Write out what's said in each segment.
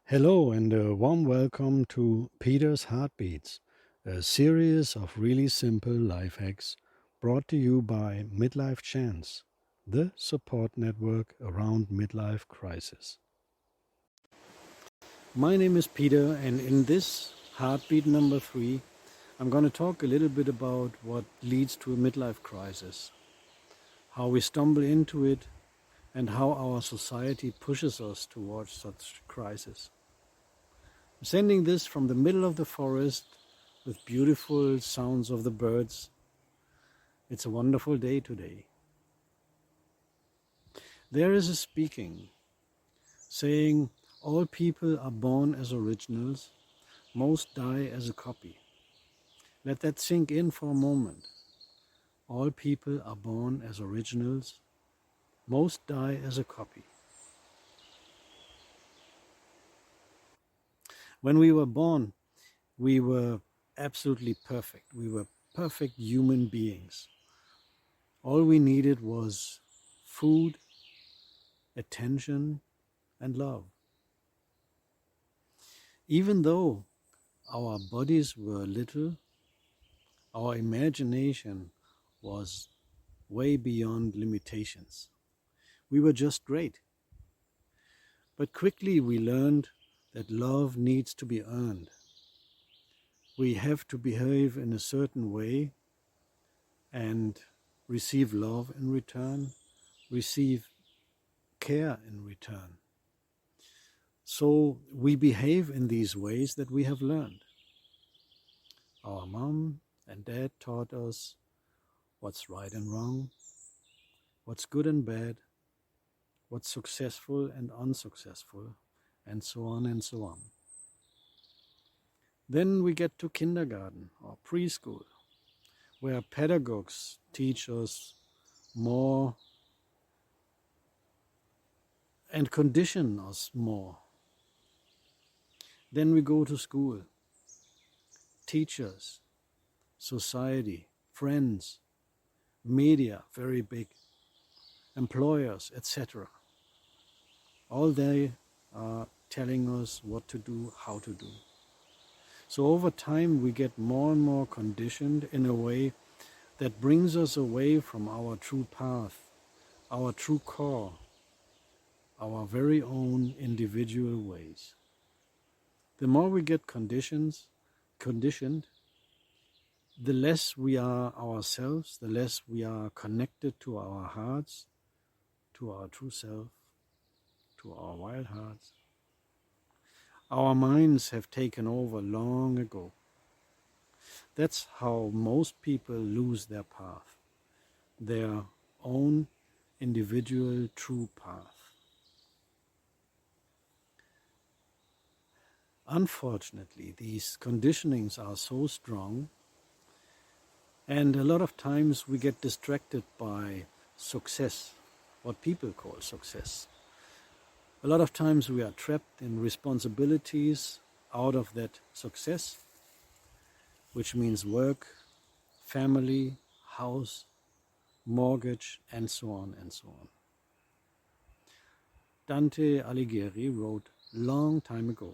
Hello and a warm welcome to Peter's Heartbeats, a series of really simple life hacks brought to you by Midlife-Chance, the support network around midlife crisis. My name is Peter, and in this heartbeat number 3, I'm going to talk a little bit about what leads to a midlife crisis, how we stumble into it, and how our society pushes us towards such crisis. I'm sending this from the middle of the forest with beautiful sounds of the birds. It's a wonderful day today. There is a speaking saying, all people are born as originals, most die as a copy. Let that sink in for a moment. All people are born as originals, most die as a copy. When we were born, we were absolutely perfect. We were perfect human beings. All we needed was food, attention, and love. Even though our bodies were little, our imagination was way beyond limitations. We were just great. But quickly we learned that love needs to be earned. We have to behave in a certain way and receive love in return, receive care in return. So we behave in these ways that we have learned. Our mom and dad taught us what's right and wrong, what's good and bad, what's successful and unsuccessful, and so on and so on. Then we get to kindergarten or preschool, where pedagogues teach us more and condition us more. Then we go to school, teachers, society, friends, media, very big, employers, etc. All they are telling us what to do, how to do. So over time we get more and more conditioned in a way that brings us away from our true path, our true core, our very own individual ways. The more we get conditioned, the less we are ourselves, the less we are connected to our hearts, to our true self, to our wild hearts. Our minds have taken over long ago. That's how most people lose their path, their own individual true path. Unfortunately, these conditionings are so strong, and a lot of times we get distracted by success, what people call success. A lot of times we are trapped in responsibilities out of that success, which means work, family, house, mortgage, and so on and so on. Dante Alighieri wrote long time ago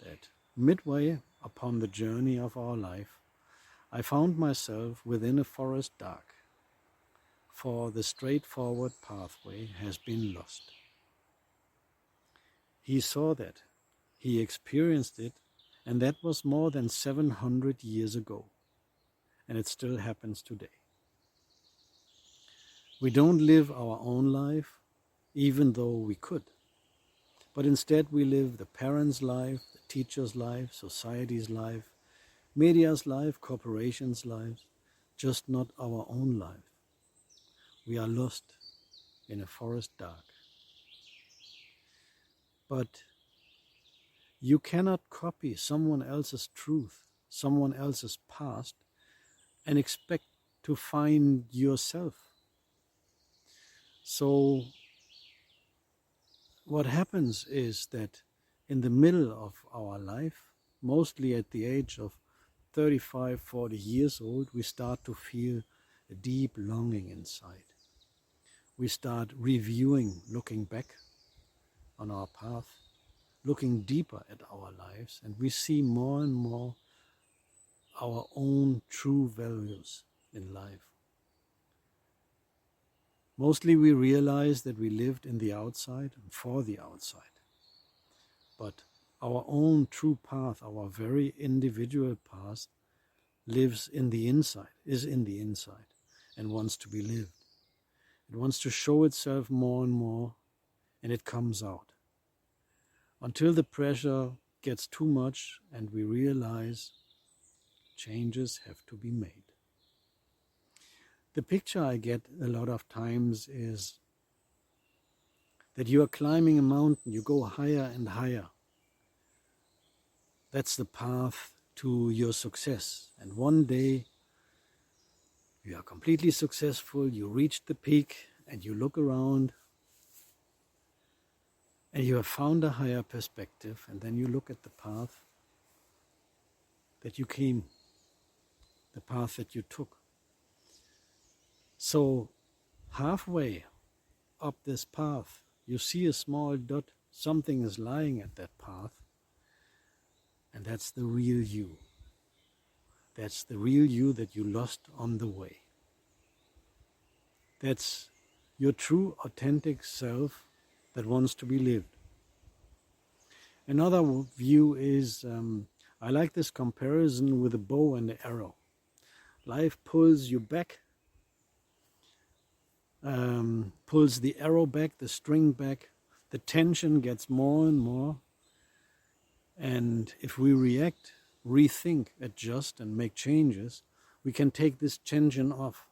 that midway upon the journey of our life, I found myself within a forest dark, for the straightforward pathway has been lost. He saw that, he experienced it, and that was more than 700 years ago, and it still happens today. We don't live our own life, even though we could. But instead we live the parents' life, the teacher's life, society's life, media's life, corporations' lives, just not our own life. We are lost in a forest dark. But you cannot copy someone else's truth, someone else's past, and expect to find yourself. So what happens is that in the middle of our life, mostly at the age of 35, 40 years old, we start to feel a deep longing inside. We start reviewing, looking back on our path, looking deeper at our lives, and we see more and more our own true values in life. Mostly we realize that we lived in the outside and for the outside. But our own true path, our very individual path, lives in the inside, is in the inside, and wants to be lived. It wants to show itself more and more, and it comes out. Until the pressure gets too much and we realize changes have to be made. The picture I get a lot of times is that you are climbing a mountain, you go higher and higher. That's the path to your success. And one day you are completely successful, you reach the peak and you look around and you have found a higher perspective, and then you look at the path that you came, the path that you took. So halfway up this path, you see a small dot, something is lying at that path, and that's the real you. That's the real you that you lost on the way. That's your true, authentic self that wants to be lived. Another view is, I like this comparison with a bow and an arrow. Life pulls you back, pulls the arrow back, the string back, the tension gets more and more. And if we react, rethink, adjust, and make changes, we can take this tension off.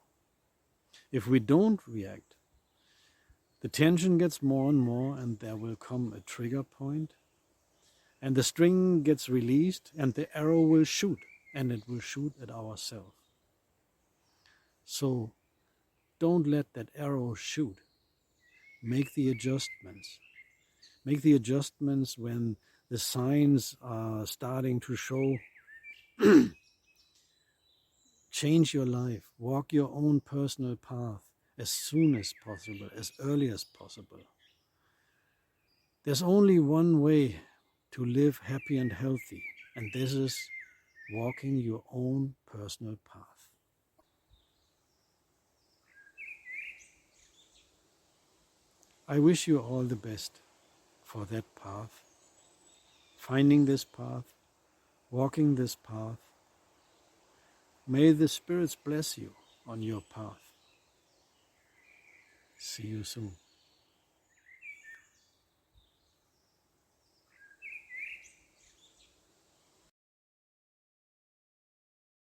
If we don't react, the tension gets more and more, and there will come a trigger point, and the string gets released, and the arrow will shoot, and it will shoot at ourselves. So don't let that arrow shoot. Make the adjustments. Make the adjustments when the signs are starting to show. Change your life. Walk your own personal path as soon as possible, as early as possible. There's only one way to live happy and healthy, and this is walking your own personal path. I wish you all the best for that path, finding this path, walking this path. May the spirits bless you on your path. See you soon.